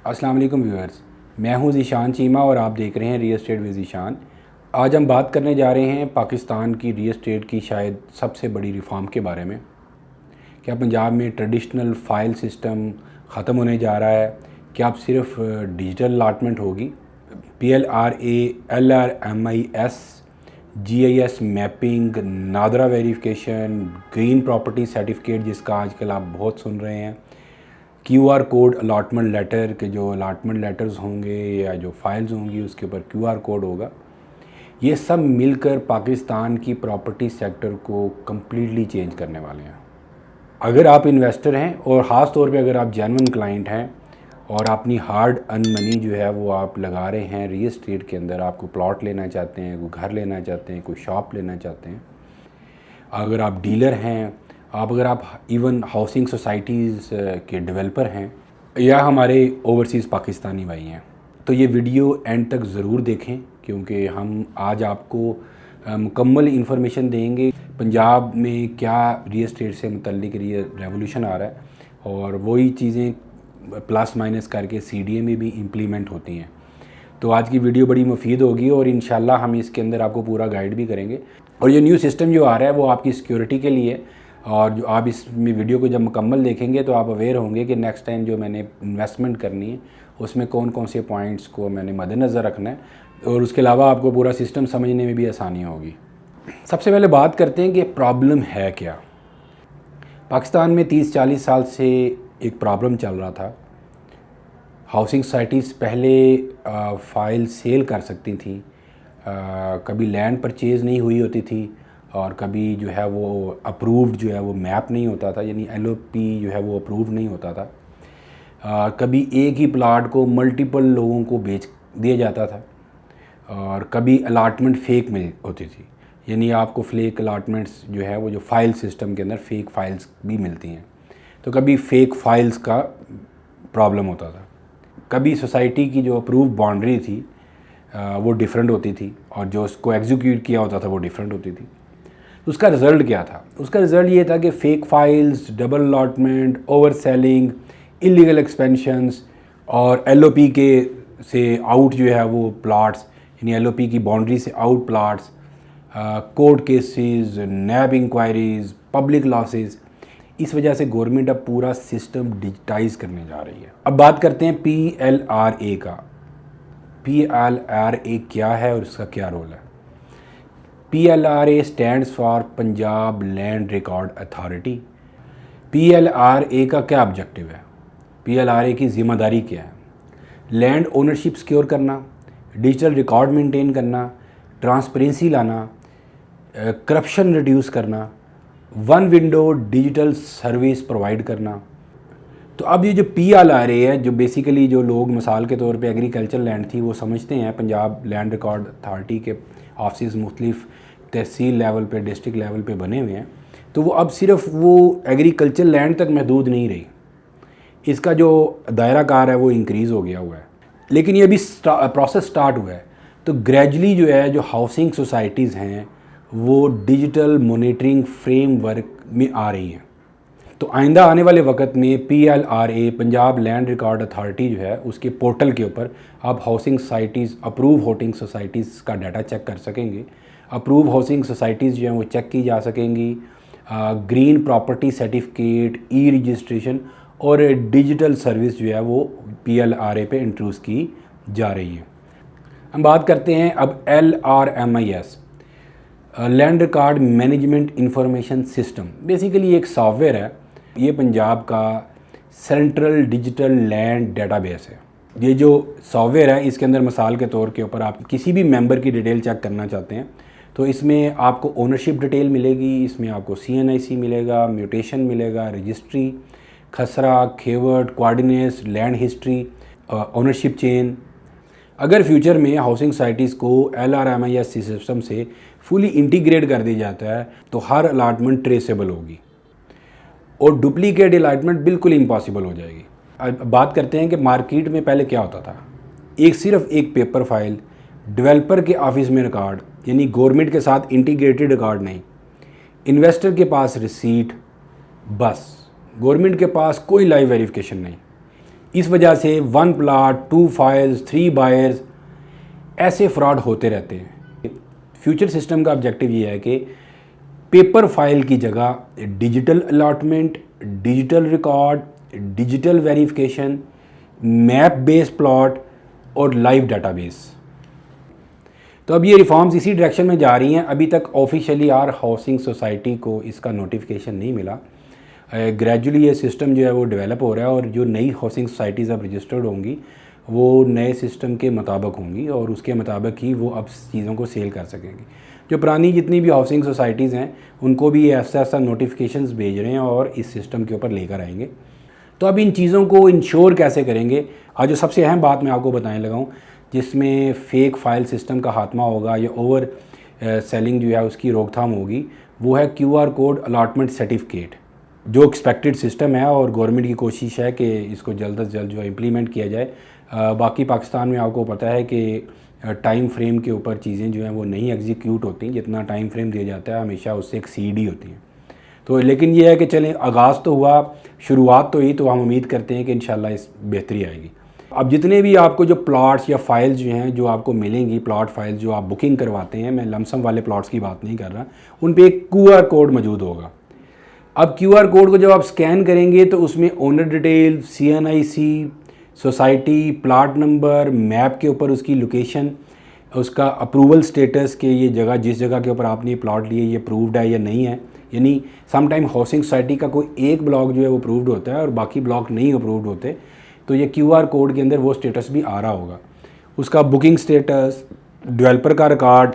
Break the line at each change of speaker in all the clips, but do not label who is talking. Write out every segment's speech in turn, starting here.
अस्सलाम वालेकुम व्यूअर्स, मैं हूं ज़ीशान चीमा और आप देख रहे हैं रियल एस्टेट विद ज़ीशान। आज हम बात करने जा रहे हैं पाकिस्तान की रियल एस्टेट की शायद सबसे बड़ी रिफॉर्म के बारे में। क्या पंजाब में ट्रेडिशनल फ़ाइल सिस्टम ख़त्म होने जा रहा है? क्या अब सिर्फ डिजिटल अलाटमेंट होगी? PLRA, LRMIS, GIS mapping, NADRA verification, green property certificate जिसका आजकल आप बहुत सुन रहे हैं, QR कोड अलाटमेंट लेटर के जो अलाटमेंट लेटर्स होंगे या जो फाइल्स होंगी उसके ऊपर QR कोड होगा। ये सब मिलकर पाकिस्तान की प्रॉपर्टी सेक्टर को कम्प्लीटली चेंज करने वाले हैं। अगर आप इन्वेस्टर हैं और ख़ास तौर पे अगर आप जेन्युइन क्लाइंट हैं और अपनी हार्ड अर्न मनी जो है वो आप लगा रहे हैं रियल एस्टेट के अंदर, आपको प्लॉट लेना चाहते हैं, कोई घर लेना चाहते हैं, कोई शॉप लेना चाहते हैं, अगर आप डीलर हैं, अगर आप इवन हाउसिंग सोसाइटीज़ के डेवलपर हैं या हमारे ओवरसीज़ पाकिस्तानी भाई हैं, तो ये वीडियो एंड तक ज़रूर देखें क्योंकि हम आज आपको मुकम्मल इन्फॉर्मेशन देंगे पंजाब में क्या रियल एस्टेट से मुतल्लिक रेवोल्यूशन आ रहा है और वही चीज़ें प्लस माइनस करके CDA में भी इम्प्लीमेंट होती हैं। तो आज की वीडियो बड़ी मुफीद होगी और इंशाल्लाह हम इसके अंदर आपको पूरा गाइड भी करेंगे। और ये न्यू सिस्टम जो आ रहा है वो आपकी सिक्योरिटी के लिए, और जो आप इस वीडियो को जब मुकम्मल देखेंगे तो आप अवेयर होंगे कि नेक्स्ट टाइम जो मैंने इन्वेस्टमेंट करनी है उसमें कौन कौन से पॉइंट्स को मैंने मद्देनज़र रखना है, और उसके अलावा आपको पूरा सिस्टम समझने में भी आसानी होगी। सबसे पहले बात करते हैं कि प्रॉब्लम है क्या। पाकिस्तान में 30-40 साल से एक प्रॉब्लम चल रहा था। हाउसिंग सोसाइटीज़ पहले फ़ाइल सेल कर सकती थी, कभी लैंड परचेज़ नहीं हुई होती थी और कभी जो है वो अप्रूव्ड जो है वो मैप नहीं होता था, यानी LOP जो है वो अप्रूव नहीं होता था। कभी एक ही प्लाट को मल्टीपल लोगों को बेच दिया जाता था और कभी अलाटमेंट फेक मिल होती थी, यानी आपको फेक अलाटमेंट्स जो है वो जो फाइल सिस्टम के अंदर फेक फाइल्स भी मिलती हैं, तो कभी फेक फाइल्स का प्रॉब्लम होता था। कभी सोसाइटी की जो अप्रूव बाउंड्री थी वो डिफरेंट होती थी और जो उसको एग्जीक्यूट किया होता था वो डिफरेंट होती थी। उसका रिज़ल्ट क्या था? उसका रिज़ल्ट ये था कि fake files, double allotment, over selling, illegal expansions और LOP के से आउट जो है वो प्लाट्स, यानी LOP की बाउंड्री से आउट प्लाट्स, कोर्ट केसेस, नैब इंक्वायरीज़, पब्लिक लॉसेस। इस वजह से गवर्नमेंट अब पूरा सिस्टम डिजिटाइज़ करने जा रही है। अब बात करते हैं PLRA का। PLRA क्या है और उसका क्या रोल है? PLRA stands for Punjab land record authority. PLRA का क्या ऑब्जेक्टिव है? PLRA की ज़िम्मेदारी क्या है? लैंड ओनरशिप सिक्योर करना, डिजिटल रिकॉर्ड मेंटेन करना, ट्रांसपेरेंसी लाना, करप्शन रिड्यूस करना, one window digital service provide करना। तो अब ये जो PLRA है, जो बेसिकली जो लोग मिसाल के तौर पे एग्रीकल्चर लैंड थी वो समझते हैं पंजाब लैंड रिकॉर्ड अथॉरिटी के ऑफिस मुख्तलिफ तहसील लेवल पे, डिस्ट्रिक्ट लेवल पे बने हुए हैं, तो वो अब सिर्फ वो एग्रीकल्चर लैंड तक महदूद नहीं रही, इसका जो दायरा कार है वो इंक्रीज़ हो गया हुआ है। लेकिन ये अभी प्रोसेस स्टार्ट हुआ है, तो ग्रेजुअली जो है जो हाउसिंग सोसाइटीज़ हैं वो डिजिटल मॉनिटरिंग फ्रेमवर्क में आ रही हैं। तो आइंदा आने वाले वक्त में PLRA Punjab land record authority जो है उसके पोर्टल के ऊपर आप housing societies, approve housing societies का डाटा चेक कर सकेंगे। अप्रूव हाउसिंग सोसाइटीज़ जो हैं वो चेक की जा सकेंगी। ग्रीन प्रॉपर्टी सर्टिफिकेट, रजिस्ट्रेशन और डिजिटल सर्विस जो है वो PLRA पे इंट्रोड्यूस की जा रही है। हम बात करते हैं अब LRMIS, land record management information system. Basically एक सॉफ्टवेयर है, ये पंजाब का सेंट्रल डिजिटल लैंड डेटाबेस है। ये जो सॉफ्टवेयर है इसके अंदर मिसाल के तौर के ऊपर आप किसी भी मेंबर की डिटेल चेक करना चाहते हैं तो इसमें आपको ओनरशिप डिटेल मिलेगी, इसमें आपको CNIC मिलेगा, म्यूटेशन मिलेगा, रजिस्ट्री, खसरा, खेवट, coordinates, land history, ownership chain. अगर फ्यूचर में हाउसिंग सोसाइटीज़ को LRMIS सिस्टम से फुली इंटीग्रेट कर दिया जाता है तो हर अलाटमेंट ट्रेसेबल होगी और डुप्लीकेट अलाटमेंट बिल्कुल इम्पॉसिबल हो जाएगी। अब बात करते हैं कि मार्केट में पहले क्या होता था। सिर्फ एक पेपर फाइल, डेवलपर के ऑफिस में रिकॉर्ड, यानी गवर्नमेंट के साथ इंटीग्रेटेड रिकॉर्ड नहीं, इन्वेस्टर के पास रिसीट, बस गवर्नमेंट के पास कोई लाइव वेरिफिकेशन नहीं। इस वजह से 1 प्लाट 2 फाइल्स 3 बायर्स ऐसे फ्रॉड होते रहते हैं। फ्यूचर सिस्टम का ऑब्जेक्टिव ये है कि पेपर फाइल की जगह digital allotment, digital record, digital verification, map based plot और लाइव डाटाबेस। तो अब ये रिफॉर्म्स इसी डायरेक्शन में जा रही हैं। अभी तक ऑफिशियली आर हाउसिंग सोसाइटी को इसका नोटिफिकेशन नहीं मिला। ग्रेजुअली ये सिस्टम जो है वो डेवलप हो रहा है और जो नई हाउसिंग सोसाइटीज़ अब रजिस्टर्ड होंगी वो नए सिस्टम के मुताबिक होंगी और उसके मुताबिक ही वो अब चीज़ों को सेल कर सकेंगी। जो पुरानी जितनी भी हाउसिंग सोसाइटीज़ हैं उनको भी ऐसा ऐसा नोटिफिकेशंस भेज रहे हैं और इस सिस्टम के ऊपर लेकर आएंगे। तो अब इन चीज़ों को इंश्योर कैसे करेंगे, आज जो सबसे अहम बात मैं आपको बताने लगा हूँ जिसमें फ़ेक फाइल सिस्टम का खात्मा होगा या ओवर सेलिंग जो है उसकी रोकथाम होगी, वो है QR कोड अलॉटमेंट सर्टिफिकेट, जो एक्सपेक्टेड सिस्टम है और गवर्नमेंट की कोशिश है कि इसको जल्द से जल्द जो है इम्प्लीमेंट किया जाए। बाकी पाकिस्तान में आपको पता है कि टाइम फ्रेम के ऊपर चीज़ें जो हैं वो नहीं एग्जीक्यूट होती, जितना टाइम फ्रेम दिया जाता है हमेशा उससे एक्सीड ही होती हैं। तो लेकिन ये है कि चलें, आगाज़ तो हुआ, शुरुआत तो हुई, तो हम उम्मीद करते हैं कि इंशाल्लाह इस बेहतरी आएगी। अब जितने भी आपको जो प्लॉट्स या फाइल्स जो हैं जो आपको मिलेंगी, प्लॉट फाइल्स जो आप बुकिंग करवाते हैं, मैं लमसम वाले प्लॉट्स की बात नहीं कर रहा, उन पे एक QR कोड मौजूद होगा। अब QR कोड को जब आप स्कैन करेंगे तो उसमें owner detail, CNIC, society, plot number, map के ऊपर उसकी लोकेशन, उसका अप्रूवल स्टेटस के ये जगह जिस जगह के ऊपर आपने ये प्लॉट लिए ये अप्रूव्ड है या नहीं है। यानी सम टाइम हाउसिंग सोसाइटी का कोई एक ब्लॉक जो है वो अप्रूव्ड होता है और बाकी ब्लॉक नहीं अप्रूव्ड होते, तो ये QR कोड के अंदर वो स्टेटस भी आ रहा होगा, उसका बुकिंग स्टेटस, डेवलपर का रिकॉर्ड।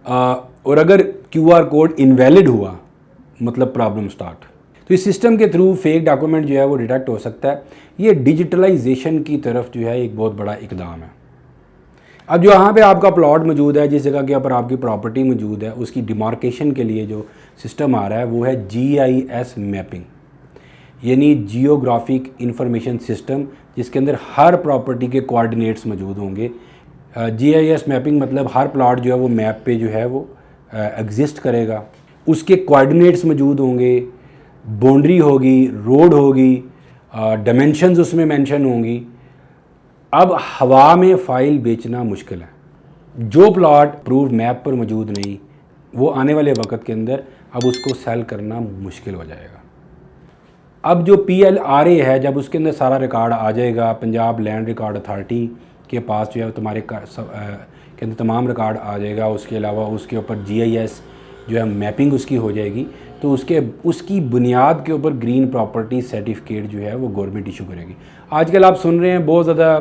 और अगर QR कोड इनवैलिड हुआ मतलब प्रॉब्लम स्टार्ट। तो इस सिस्टम के थ्रू फेक डॉक्यूमेंट जो है वो डिटेक्ट हो सकता है। ये डिजिटलाइजेशन की तरफ जो है एक बहुत बड़ा इकदाम है। अब जो यहाँ पे आपका प्लॉट मौजूद है, जिस जगह के ऊपर आपकी प्रॉपर्टी मौजूद है, उसकी डिमार्केशन के लिए जो सिस्टम आ रहा है वो है GIS मैपिंग, यानी जियोग्राफिक इंफॉर्मेशन सिस्टम, जिसके अंदर हर प्रॉपर्टी के कोऑर्डिनेट्स मौजूद होंगे। GIS मैपिंग मतलब हर प्लॉट जो है वो मैप पे जो है वो एग्जिस्ट करेगा, उसके कोऑर्डिनेट्स मौजूद होंगे, बाउंड्री होगी, रोड होगी, डायमेंशंस उसमें मेंशन होंगी। अब हवा में फ़ाइल बेचना मुश्किल है। जो प्लॉट अप्रूव्ड मैप पर मौजूद नहीं, वो आने वाले वक्त के अंदर अब उसको सेल करना मुश्किल हो जाएगा। अब जो PLRA है, जब उसके अंदर सारा रिकॉर्ड आ जाएगा, पंजाब लैंड रिकॉर्ड अथॉरिटी के पास जो है तुम्हारे के अंदर तमाम रिकॉर्ड आ जाएगा, उसके अलावा उसके ऊपर GIS जो है मैपिंग उसकी हो जाएगी, तो उसकी बुनियाद के ऊपर ग्रीन प्रॉपर्टी सर्टिफिकेट जो है वो गवर्नमेंट इशू करेगी। आजकल आप सुन रहे हैं बहुत ज़्यादा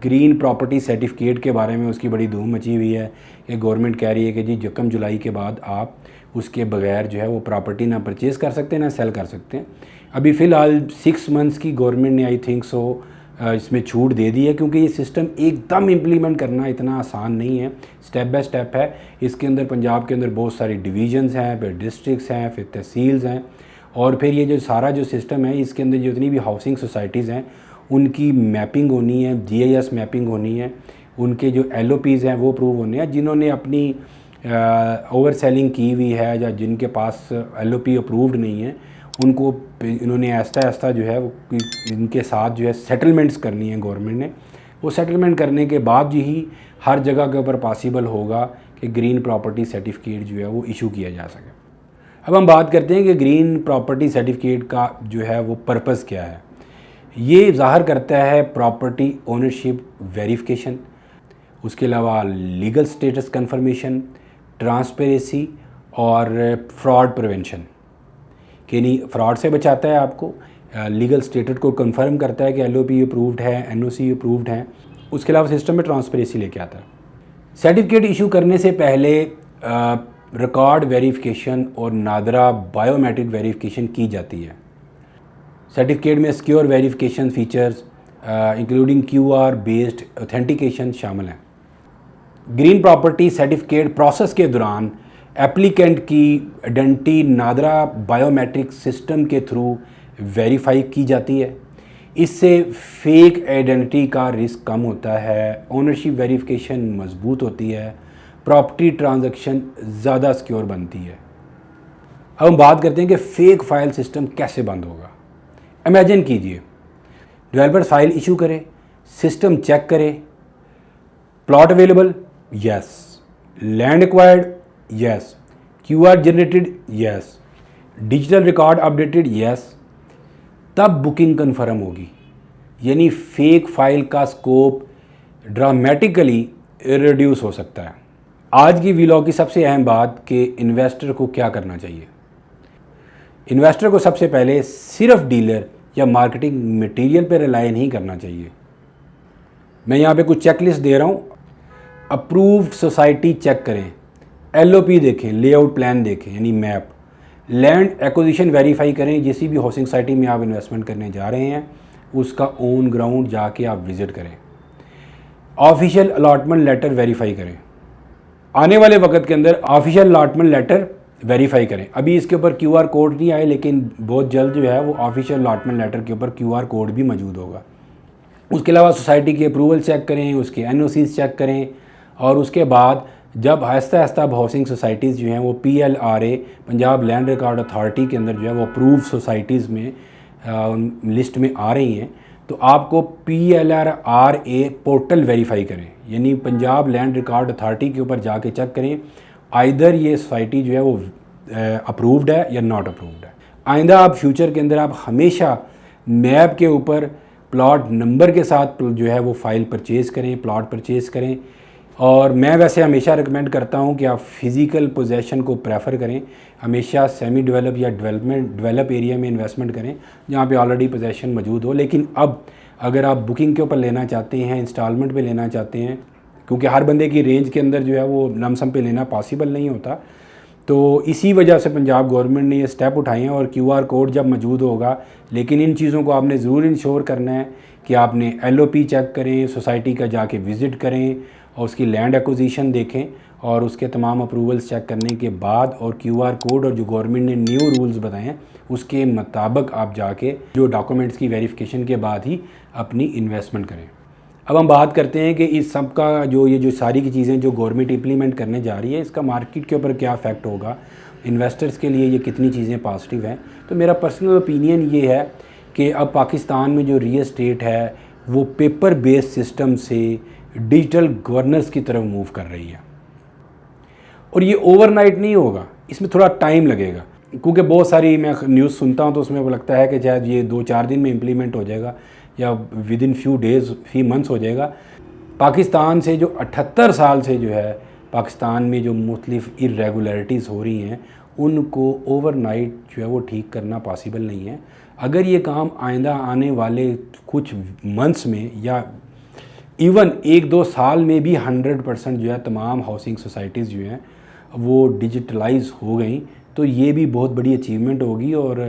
ग्रीन प्रॉपर्टी सर्टिफिकेट के बारे में, उसकी बड़ी धूम मची हुई है कि गवर्नमेंट कह रही है कि जी 1 जुलाई के बाद आप उसके बगैर जो है वो प्रॉपर्टी ना परचेज़ कर सकते ना सेल कर सकते हैं। अभी फ़िलहाल 6 मंथ्स की गवर्नमेंट ने आई थिंक सो इसमें छूट दे दी है, क्योंकि ये सिस्टम एकदम इम्प्लीमेंट करना इतना आसान नहीं है, स्टेप बाय स्टेप है। इसके अंदर पंजाब के अंदर बहुत सारी डिवीजन्स हैं, फिर डिस्ट्रिक्ट्स हैं, फिर तहसील्स हैं, और फिर ये जो सारा जो सिस्टम है इसके अंदर जितनी भी हाउसिंग सोसाइटीज़ हैं उनकी मैपिंग होनी है, GIS मैपिंग होनी है, उनके जो LOPs हैं वो अप्रूव होने हैं। जिन्होंने अपनी ओवर सेलिंग की हुई है या जिनके पास LOP अप्रूव्ड नहीं है, उनको इन्होंने आहिस्ता आहिस्ता जो है वो इनके साथ जो है सेटलमेंट्स करनी है गवर्नमेंट ने। वो सेटलमेंट करने के बाद ही हर जगह के ऊपर पॉसिबल होगा कि ग्रीन प्रॉपर्टी सर्टिफिकेट जो है वो इशू किया जा सके। अब हम बात करते हैं कि ग्रीन प्रॉपर्टी सर्टिफिकेट का जो है वो पर्पज़ क्या है। ये ज़ाहिर करता है प्रॉपर्टी ओनरशिप वेरिफिकेशन, उसके अलावा लीगल स्टेटस कंफर्मेशन, ट्रांसपेरेंसी और फ्रॉड प्रिवेंशन, कि नहीं फ्रॉड से बचाता है आपको, लीगल स्टेटस को कंफर्म करता है कि LOP अप्रूव्ड है, NOC अप्रूव्ड है, उसके अलावा सिस्टम में ट्रांसपेरेंसी लेके आता है। सर्टिफिकेट इशू करने से पहले रिकॉर्ड वेरिफिकेशन और नादरा बायोमेट्रिक वेरिफिकेशन की जाती है। सर्टिफिकेट में secure verification features including QR based authentication शामिल हैं। ग्रीन प्रॉपर्टी सर्टिफिकेट प्रोसेस के दौरान एप्लीकेंट की आइडेंटिटी नादरा बायोमेट्रिक सिस्टम के थ्रू वेरीफाई की जाती है। इससे फेक आइडेंटिटी का रिस्क कम होता है, ओनरशिप वेरिफिकेशन मजबूत होती है, प्रॉपर्टी ट्रांजैक्शन ज़्यादा सिक्योर बनती है। अब हम बात करते हैं कि फ़ेक फाइल सिस्टम कैसे बंद होगा। इमेजिन कीजिए डेवलपर फाइल इशू करे, सिस्टम चेक करे, plot available, yes, land acquired, yes, QR generated, yes, digital record updated, yes, तब बुकिंग कन्फर्म होगी। यानी फेक फाइल का स्कोप ड्रामेटिकली रिड्यूस हो सकता है। आज की वीलॉग की सबसे अहम बात कि इन्वेस्टर को क्या करना चाहिए। इन्वेस्टर को सबसे पहले सिर्फ डीलर या मार्केटिंग मटेरियल पर रिलाई नहीं करना चाहिए। मैं यहाँ पे कुछ चेकलिस्ट दे रहा हूँ। अप्रूव्ड सोसाइटी चेक करें, एलओपी देखें, लेआउट प्लान देखें यानी मैप, लैंड एक्विजिशन वेरीफाई करें। जिस भी हाउसिंग सोसाइटी में आप इन्वेस्टमेंट करने जा रहे हैं उसका ऑन ग्राउंड जाके आप विज़िट करें। ऑफिशियल अलॉटमेंट लेटर वेरीफाई करें। आने वाले वक्त के अंदर ऑफिशियल अलॉटमेंट लेटर वेरीफाई करें। अभी इसके ऊपर क्यूआर कोड नहीं आए, लेकिन बहुत जल्द जो है वो ऑफिशियल अलॉटमेंट लेटर के ऊपर क्यूआर कोड भी मौजूद होगा। उसके अलावा सोसाइटी के अप्रूवल चेक करें, उसके एनओसीज चेक करें, और उसके बाद जब आहिस्ता आहिस्ता अब हाउसिंग सोसाइटीज़ जो हैं वो PLRA Punjab land record authority के अंदर जो है वो अप्रूव सोसाइटीज़ में लिस्ट में आ रही हैं, तो आपको PLRA पोर्टल वेरीफाई करें। यानी पंजाब लैंड रिकॉर्ड अथॉरिटी के ऊपर जाके चेक करें आइदर ये सोसाइटी जो है वो अप्रूव्ड है या नॉट अप्रूव्ड है। आइंदा आप फ्यूचर के अंदर आप हमेशा मैप के ऊपर प्लॉट नंबर के साथ जो है वो फाइल परचेज़ करें, प्लॉट परचेज़ करें। और मैं वैसे हमेशा रिकमेंड करता हूं कि आप फिज़िकल पोजेसन को प्रेफर करें। हमेशा सेमी डेवलप या डेवलप एरिया में इन्वेस्टमेंट करें जहां पे ऑलरेडी पोजेसन मौजूद हो। लेकिन अब अगर आप बुकिंग के ऊपर लेना चाहते हैं, इंस्टॉलमेंट पे लेना चाहते हैं, क्योंकि हर बंदे की रेंज के अंदर जो है वो लमसम पे लेना पॉसिबल नहीं होता, तो इसी वजह से पंजाब गवर्नमेंट ने ये स्टेप उठाए हैं। और क्यूआर कोड जब मौजूद होगा, लेकिन इन चीज़ों को आपने ज़रूर इंश्योर करना है कि आपने LOP चेक करें, सोसाइटी का जाके विज़िट करें और उसकी लैंड एक्विजिशन देखें, और उसके तमाम अप्रूवल्स चेक करने के बाद और क्यूआर कोड और जो गवर्नमेंट ने न्यू रूल्स बताए हैं उसके मुताबिक आप जाके जो डॉक्यूमेंट्स की वेरिफिकेशन के बाद ही अपनी इन्वेस्टमेंट करें। अब हम बात करते हैं कि इस सब का जो सारी की चीज़ें जो गवर्नमेंट इम्प्लीमेंट करने जा रही है इसका मार्केट के ऊपर क्या इफेक्ट होगा, इन्वेस्टर्स के लिए ये कितनी चीज़ें पॉजिटिव हैं। तो मेरा पर्सनल ओपिनियन ये है कि अब पाकिस्तान में जो रियल एस्टेट है वो पेपर बेस्ड सिस्टम से डिजिटल गवर्नेंस की तरफ मूव कर रही है, और ये ओवरनाइट नहीं होगा, इसमें थोड़ा टाइम लगेगा। क्योंकि बहुत सारी मैं न्यूज़ सुनता हूँ तो उसमें वो लगता है कि शायद ये 2-4 दिन में इम्प्लीमेंट हो जाएगा या with in few days, few months हो जाएगा। पाकिस्तान से जो 78 साल से जो है पाकिस्तान में जो मुख्तलिफ इरेगुलरिटीज़ हो रही हैं उनको ओवरनाइट जो है वो ठीक करना पॉसिबल नहीं है। अगर ये काम आइंदा आने वाले कुछ मंथ्स में या इवन 1-2 साल में भी 100% जो है तमाम हाउसिंग सोसाइटीज़ जो हैं वो डिजिटलाइज हो गई, तो ये भी बहुत बड़ी अचीवमेंट होगी। और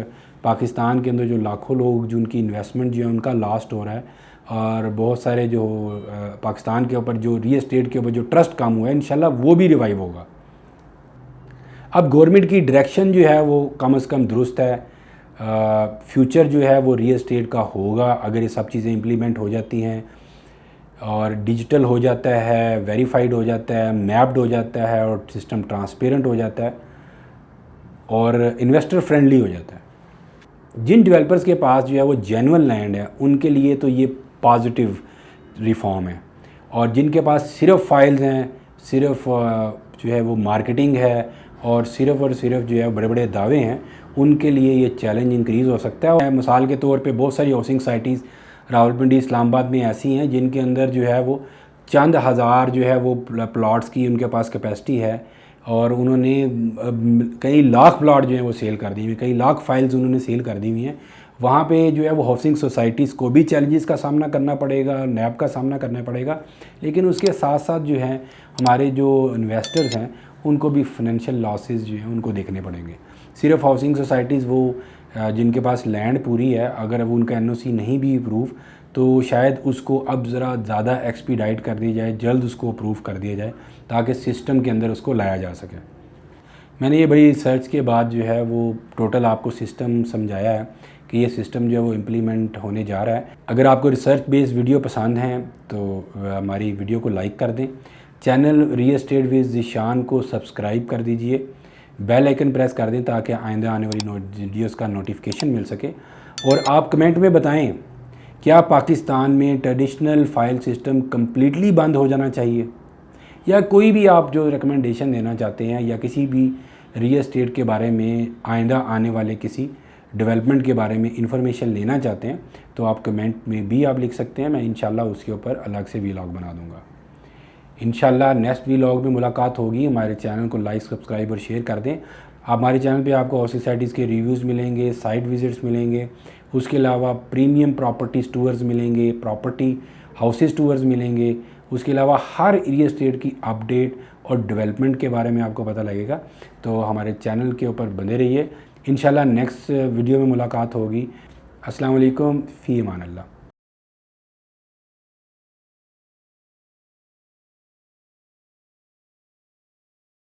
पाकिस्तान के अंदर जो लाखों लोग जो उनकी इन्वेस्टमेंट जो है उनका लॉस्ट हो रहा है, और बहुत सारे जो पाकिस्तान के ऊपर जो रियल एस्टेट के ऊपर जो ट्रस्ट कम हुआ है इंशाल्लाह वो भी रिवाइव होगा। अब गवर्नमेंट की डायरेक्शन जो है वो कम से कम दुरुस्त है। फ्यूचर जो है वो रियल एस्टेट का होगा अगर ये सब चीज़ें इम्प्लीमेंट हो जाती हैं और डिजिटल हो जाता है, वेरीफाइड हो जाता है, मैप्ड हो जाता है और सिस्टम ट्रांसपेरेंट हो जाता है और इन्वेस्टर फ्रेंडली हो जाता है। जिन डेवलपर्स के पास जो है वो जेन्युइन लैंड है उनके लिए तो ये पॉजिटिव रिफॉर्म है, और जिनके पास सिर्फ फाइल्स हैं, सिर्फ जो है वो मार्केटिंग है और सिर्फ जो है बड़े बड़े दावे हैं, उनके लिए ये चैलेंज इंक्रीज़ हो सकता है। मिसाल के तौर पे बहुत सारी हाउसिंग सोसाइटीज़ रावलपिंडी इस्लामाबाद में ऐसी हैं जिनके अंदर जो है वो चंद हज़ार जो है वो प्लॉट्स की उनके पास कैपेसिटी है, और उन्होंने कई लाख प्लॉट जो हैं वो सेल कर दिए हुए, कई लाख फाइल्स उन्होंने सेल कर दी हुई हैं। वहाँ पे जो है वो हाउसिंग सोसाइटीज़ को भी चैलेंजेस का सामना करना पड़ेगा, नैब का सामना करना पड़ेगा, लेकिन उसके साथ साथ जो है हमारे जो इन्वेस्टर्स हैं उनको भी फाइनेंशियल लॉसेस जो हैं उनको देखने पड़ेंगे। सिर्फ हाउसिंग सोसाइटीज़ वो जिनके पास लैंड पूरी है, अगर अब उनका NOC नहीं भी अप्रूव तो शायद उसको अब ज़रा ज़्यादा एक्सपीडाइट कर दी जाए, जल्द उसको अप्रूव कर दिया जाए ताकि सिस्टम के अंदर उसको लाया जा सके। मैंने ये बड़ी रिसर्च के बाद जो है वो टोटल आपको सिस्टम समझाया है कि ये सिस्टम जो है वो इम्प्लीमेंट होने जा रहा है। अगर आपको रिसर्च बेस्ड वीडियो पसंद हैं तो हमारी वीडियो को लाइक कर दें, channel real estate with Zeeshan को सब्सक्राइब कर दीजिए, बेल आइकन प्रेस कर दें ताकि आइंदा आने वाली वीडियोस का नोटिफिकेशन मिल सके। और आप कमेंट में बताएं क्या पाकिस्तान में ट्रेडिशनल फ़ाइल सिस्टम कम्प्लीटली बंद हो जाना चाहिए, या कोई भी आप जो रिकमेंडेशन देना चाहते हैं या किसी भी रियल एस्टेट के बारे में आइंदा आने वाले किसी डेवलपमेंट के बारे में इंफॉर्मेशन लेना चाहते हैं, तो आप कमेंट में भी आप लिख सकते हैं। मैं इंशाल्लाह उसके ऊपर अलग से व्लॉग बना दूंगा। इंशाल्लाह नेक्स्ट व्लॉग में मुलाकात होगी। हमारे चैनल को लाइक, सब्सक्राइब और शेयर कर दें। हमारे चैनल पे आपको हाउसिंग सोसाइटीज़ के रिव्यूज़ मिलेंगे, साइट विज़िट्स मिलेंगे, उसके अलावा प्रीमियम प्रॉपर्टीज़ टूर्स मिलेंगे, प्रॉपर्टी हाउसेस टूर्स मिलेंगे, उसके अलावा हर रियल एस्टेट की अपडेट और डेवलपमेंट के बारे में आपको पता लगेगा। तो हमारे चैनल के ऊपर बने रहिए। इंशाल्लाह नेक्स्ट वीडियो में मुलाकात होगी। अस्सलाम वालेकुम, फ़ी अमान अल्लाह।